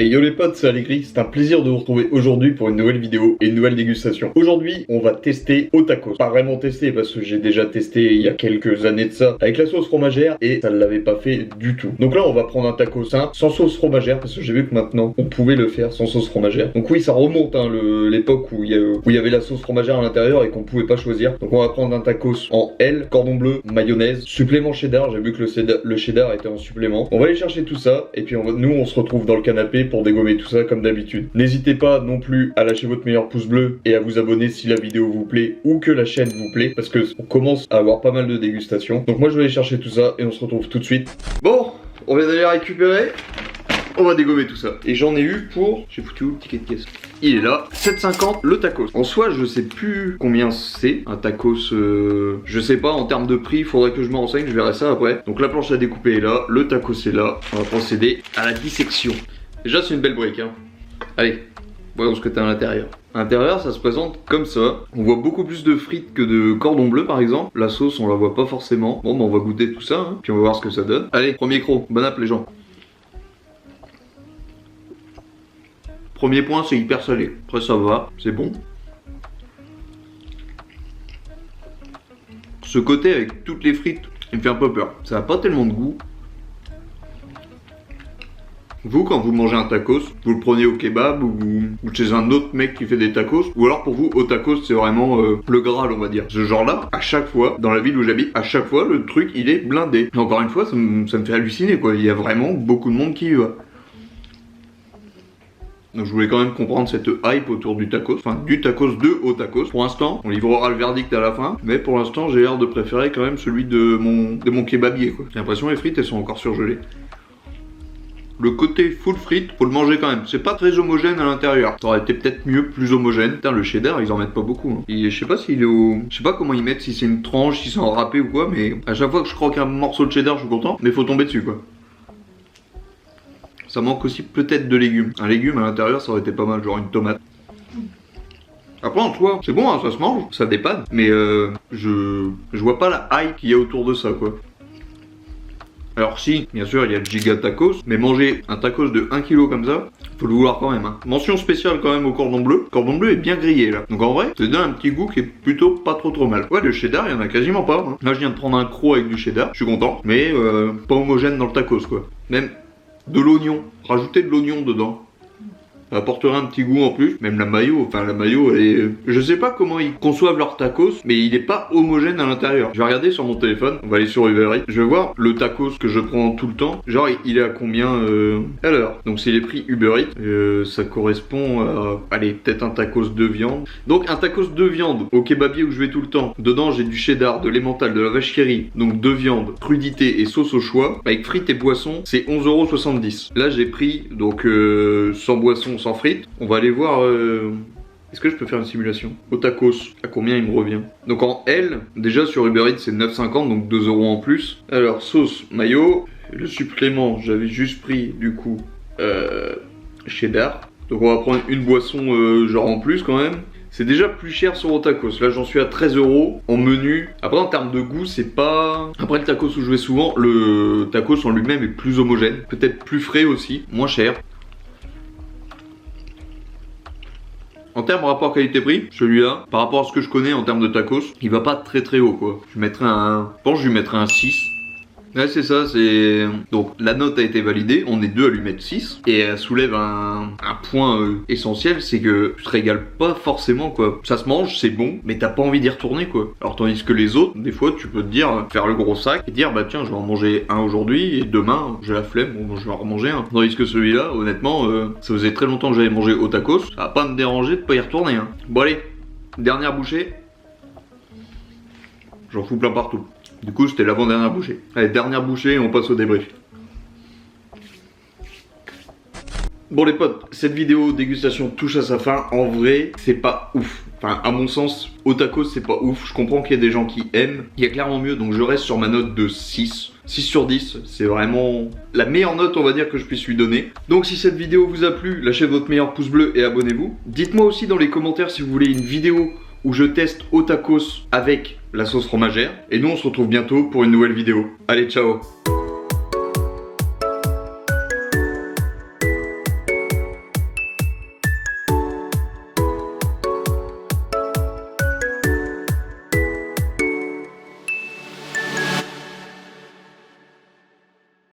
Hey yo les potes, c'est Allegri, c'est un plaisir de vous retrouver aujourd'hui pour une nouvelle vidéo et une nouvelle dégustation. Aujourd'hui, on va tester au tacos. Pas vraiment tester parce que j'ai déjà testé il y a quelques années de ça avec la sauce fromagère et ça ne l'avait pas fait du tout. Donc là, on va prendre un taco simple, sans sauce fromagère parce que j'ai vu que maintenant, on pouvait le faire sans sauce fromagère. Donc oui, ça remonte hein, l'époque où il y avait la sauce fromagère à l'intérieur et qu'on pouvait pas choisir. Donc on va prendre un tacos en L, cordon bleu, mayonnaise, supplément cheddar. J'ai vu que le cheddar était en supplément. On va aller chercher tout ça et puis nous, on se retrouve dans le canapé pour dégommer tout ça comme d'habitude. N'hésitez pas non plus à lâcher votre meilleur pouce bleu et à vous abonner si la vidéo vous plaît ou que la chaîne vous plaît parce que on commence à avoir pas mal de dégustations. Donc moi je vais aller chercher tout ça et on se retrouve tout de suite. Bon, on vient d'aller récupérer. On va dégommer tout ça. Et j'en ai eu pour... J'ai foutu où le ticket de caisse? Il est là, 7,50 le tacos. En soi, je sais plus combien c'est un tacos. Je sais pas en termes de prix, faudrait que je me renseigne, je verrai ça après. Donc la planche à découper est là, le tacos est là. On va procéder à la dissection. Déjà, c'est une belle brique, hein. Allez, voyons ce que t'as à l'intérieur. À l'intérieur, ça se présente comme ça. On voit beaucoup plus de frites que de cordon bleu, par exemple. La sauce, on la voit pas forcément. Bon, bah, on va goûter tout ça, hein, puis on va voir ce que ça donne. Allez, premier croc, bon app les gens. Premier point, c'est hyper salé. Après, ça va, c'est bon. Ce côté avec toutes les frites, il me fait un peu peur. Ça n'a pas tellement de goût. Vous, quand vous mangez un tacos, vous le prenez au kebab ou chez un autre mec qui fait des tacos, ou alors pour vous, au tacos, c'est vraiment le Graal, on va dire. Ce genre-là, à chaque fois, dans la ville où j'habite, à chaque fois, le truc, il est blindé. Et encore une fois, ça me fait halluciner, quoi. Il y a vraiment beaucoup de monde qui y va. Donc je voulais quand même comprendre cette hype autour du tacos, enfin du tacos 2 au tacos. Pour l'instant, on livrera le verdict à la fin, mais pour l'instant j'ai l'air de préférer quand même celui de mon kebabier, quoi. J'ai l'impression que les frites elles sont encore surgelées. Le côté full frites, faut le manger quand même. C'est pas très homogène à l'intérieur. Ça aurait été peut-être mieux, plus homogène. Putain, le cheddar, ils en mettent pas beaucoup. Hein. Et je sais pas s'il est au... Je sais pas comment ils mettent, si c'est une tranche, si c'est en râpé ou quoi, mais à chaque fois que je croque un morceau de cheddar, je suis content. Mais faut tomber dessus, quoi. Ça manque aussi peut-être de légumes. Un légume à l'intérieur, ça aurait été pas mal, genre une tomate. Après, en soi, c'est bon, hein, ça se mange, ça dépanne. Mais je vois pas la hype qu'il y a autour de ça, quoi. Alors si, bien sûr, il y a le giga tacos, mais manger un tacos de 1 kg comme ça, faut le vouloir quand même. Hein. Mention spéciale quand même au cordon bleu. Le cordon bleu est bien grillé là. Donc en vrai, ça donne un petit goût qui est plutôt pas trop mal. Ouais, le cheddar, il y en a quasiment pas. Hein. Là, je viens de prendre un croc avec du cheddar, je suis content. Mais pas homogène dans le tacos, quoi. Même de l'oignon, rajouter de l'oignon dedans. Ça apportera un petit goût en plus. Même la mayo, enfin la mayo elle est... Je sais pas comment ils conçoivent leur tacos, mais il est pas homogène à l'intérieur. Je vais regarder sur mon téléphone, on va aller sur Uber Eats. Je vais voir le tacos que je prends tout le temps. Genre il est à combien Alors, donc c'est les prix Uber Eats. Ça correspond à... Allez, peut-être un tacos de viande. Donc un tacos de viande au kebabier où je vais tout le temps. Dedans j'ai du cheddar, de l'emmental, de la vache qui rit. Donc de viande, crudité et sauce au choix. Avec frites et boissons, c'est 11,70 €. Là j'ai pris donc sans boisson, sans frites. On va aller voir est-ce que je peux faire une simulation au tacos, à combien il me revient. Donc en L, déjà sur Uber Eats c'est 9,50 €, donc 2 € en plus. Alors sauce mayo, le supplément j'avais juste pris du coup cheddar. Donc on va prendre une boisson genre en plus quand même. C'est déjà plus cher sur au tacos. Là j'en suis à 13 € en menu. Après en termes de goût c'est pas... Après le tacos où je vais souvent, le tacos en lui-même est plus homogène. Peut-être plus frais aussi, moins cher. En termes rapport qualité-prix, celui-là, par rapport à ce que je connais en termes de tacos, il va pas très haut quoi. Je mettrais un... Je pense que je lui mettrais un 6. Ouais c'est ça, c'est... Donc la note a été validée, on est deux à lui mettre 6. Et elle soulève un point essentiel, c'est que tu te régales pas forcément quoi. Ça se mange, c'est bon, mais t'as pas envie d'y retourner quoi. Alors tandis que les autres, des fois tu peux te dire, faire le gros sac et dire bah tiens je vais en manger un aujourd'hui et demain j'ai la flemme, bon je vais en remanger un. Tandis que celui-là, honnêtement, ça faisait très longtemps que j'avais mangé au tacos, ça va pas me déranger de pas y retourner hein. Bon allez, dernière bouchée. J'en fous plein partout. Du coup, c'était l'avant-dernière bouchée. Allez, dernière bouchée et on passe au débrief. Bon les potes, cette vidéo dégustation touche à sa fin. En vrai, c'est pas ouf. Enfin, à mon sens, au tacos, c'est pas ouf. Je comprends qu'il y a des gens qui aiment. Il y a clairement mieux, donc je reste sur ma note de 6. 6 sur 10, c'est vraiment la meilleure note, on va dire, que je puisse lui donner. Donc si cette vidéo vous a plu, lâchez votre meilleur pouce bleu et abonnez-vous. Dites-moi aussi dans les commentaires si vous voulez une vidéo où je teste au tacos avec la sauce fromagère. Et nous on se retrouve bientôt pour une nouvelle vidéo. Allez, ciao!